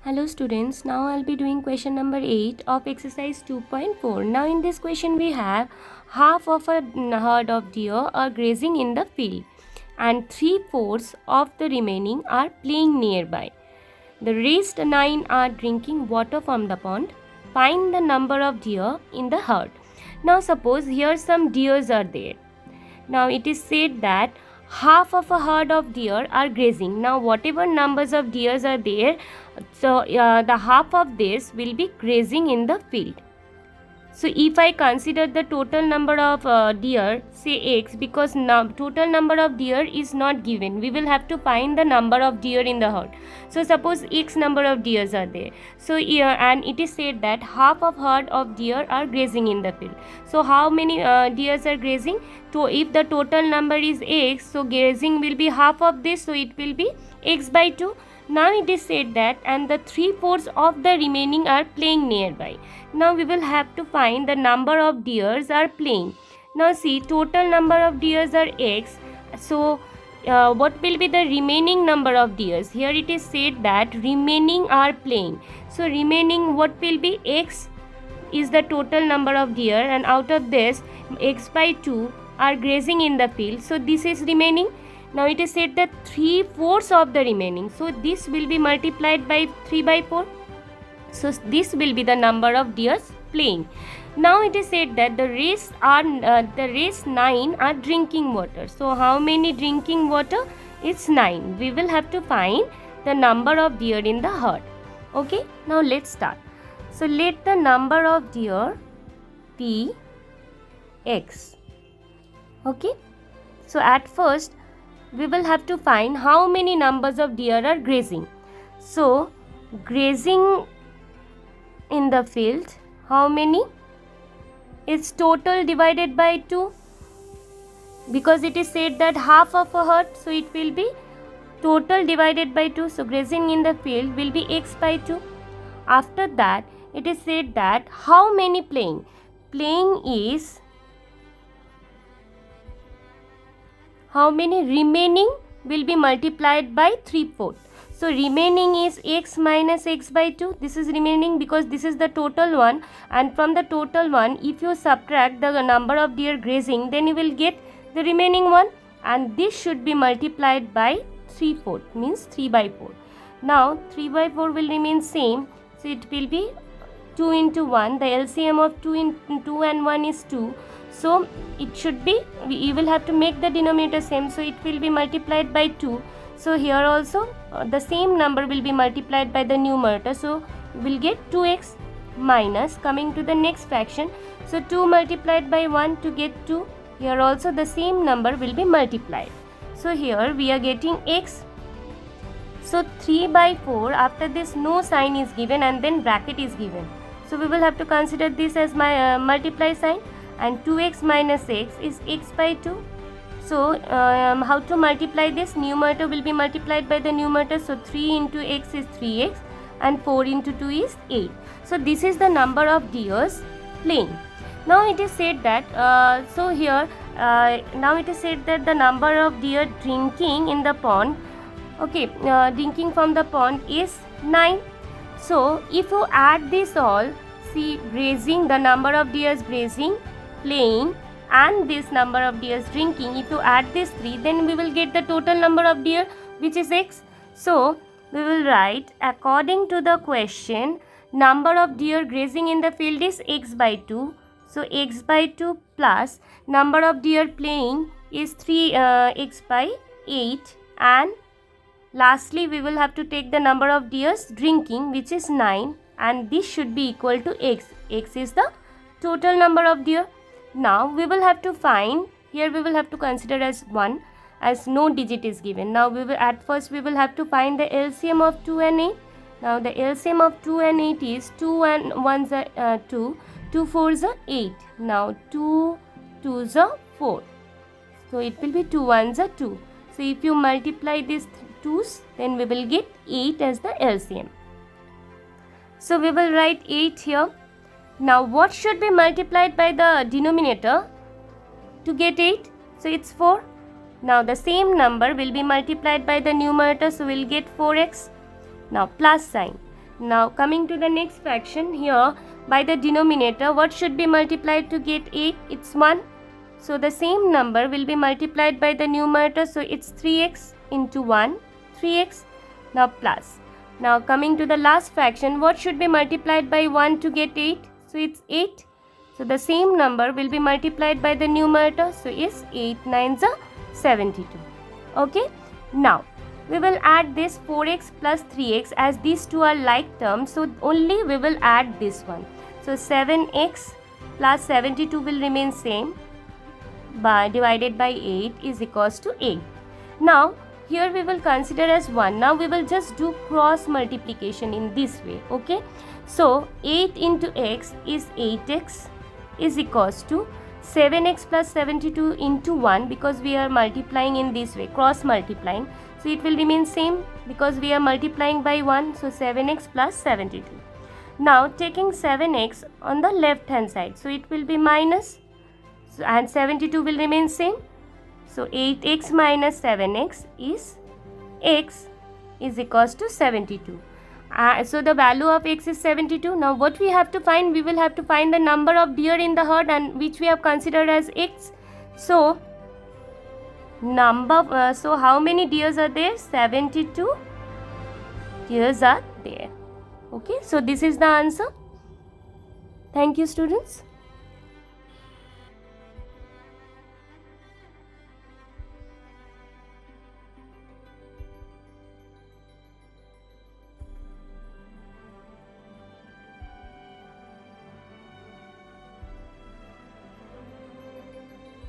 Hello students, now I'll be doing question number 8 of exercise 2.4. Now in this question we have half of a herd of deer are grazing in the field and 3/4 of the remaining are playing nearby. The rest 9 are drinking water from the pond. Find the number of deer in the herd. Now suppose here some deers are there. Now it is said that half of a herd of deer are grazing. Now whatever numbers of deers are there, so the half of this will be grazing in the field. So if I consider the total number of deer, say x, because total number of deer is not given, we will have to find the number of deer in the herd. So suppose x number of deers are there. So and it is said that half of herd of deer are grazing in the field. So how many deers are grazing? So if the total number is x, so grazing will be half of this, so it will be x by 2. Now it is said that and the 3/4 of the remaining are playing nearby. Now we will have to find the number of deers are playing. Now see, total number of deers are x. So what will be the remaining number of deers? Here it is said that remaining are playing. So remaining what will be? X is the total number of deer, and out of this x by 2 are grazing in the field. So this is remaining. Now it is said that 3/4 of the remaining. So this will be multiplied by 3 by 4. So this will be the number of deers playing. Now it is said that the rest 9 are drinking water. So how many drinking water? It's 9. We will have to find the number of deer in the herd. Okay, now let's start. So let the number of deer be x. Okay, so at first we will have to find how many numbers of deer are grazing. So grazing in the field, how many? It's total divided by 2, because it is said that half of a herd, so it will be total divided by 2. So grazing in the field will be x by 2. After that it is said that how many playing? Playing is how many? Remaining will be multiplied by 3/4. So remaining is x minus x by 2. This is remaining because this is the total one, and from the total one if you subtract the number of deer grazing, then you will get the remaining one, and this should be multiplied by 3/4, means 3 by 4. Now 3 by 4 will remain same, so it will be 2 into 1. The LCM of 2 and 1 is 2. So it should be, you will have to make the denominator same, so it will be multiplied by 2. So here also the same number will be multiplied by the numerator, so we will get 2x minus, coming to the next fraction, so 2 multiplied by 1 to get 2. Here also the same number will be multiplied. So here we are getting x. So 3 by 4, after this no sign is given and then bracket is given. So we will have to consider this as my multiply sign, and 2x minus x is x by 2. So how to multiply this? Numerator will be multiplied by the numerator. So 3 into x is 3x and 4 into 2 is 8. So this is the number of deers playing. Now it is said that now it is said that the number of deer drinking in the pond, drinking from the pond is 9. So if you add this all, see, grazing, the number of deers grazing, playing, and this number of deers drinking, if you add these 3, then we will get the total number of deer, which is x. So we will write, according to the question, number of deer grazing in the field is x by 2. So x by 2 plus number of deer playing is 3 x by 8, and lastly we will have to take the number of deers drinking, which is 9, and this should be equal to x. X is the total number of deer. Now we will have to find, here we will have to consider as 1, as no digit is given. Now at first we will have to find the LCM of 2 and 8. Now the LCM of 2 and 8 is 2 and 1s are 2, 2 4s are 8. Now 2 2s are 4. So it will be 2 1s are 2. So if you multiply these 2's, then we will get 8 as the LCM. So we will write 8 here. Now what should be multiplied by the denominator to get 8? So it's 4. Now the same number will be multiplied by the numerator, so we'll get 4x. Now plus sign. Now coming to the next fraction, here by the denominator, what should be multiplied to get 8? It's 1. So the same number will be multiplied by the numerator, so it's 3x into 1, 3x. Now plus. Now coming to the last fraction, what should be multiplied by 1 to get 8? So it's 8. So the same number will be multiplied by the numerator, so it's 8 9s are 72. Okay. Now we will add this 4x plus 3x, as these two are like terms, so only we will add this one. So 7x plus 72 will remain same, by divided by 8 is equals to 8. Now here we will consider as 1. Now we will just do cross multiplication in this way. Okay. So 8 into x is 8x is equals to 7x plus 72 into 1, because we are multiplying in this way, cross multiplying. So it will remain same because we are multiplying by 1. So 7x plus 72. Now taking 7x on the left hand side, so it will be minus, so, and 72 will remain same. So 8x minus 7x is x is equals to 72. So the value of x is 72. Now what we have to find? We will have to find the number of deer in the herd, and which we have considered as x. So so how many deers are there? 72 deers are there. Okay, so this is the answer. Thank you, students.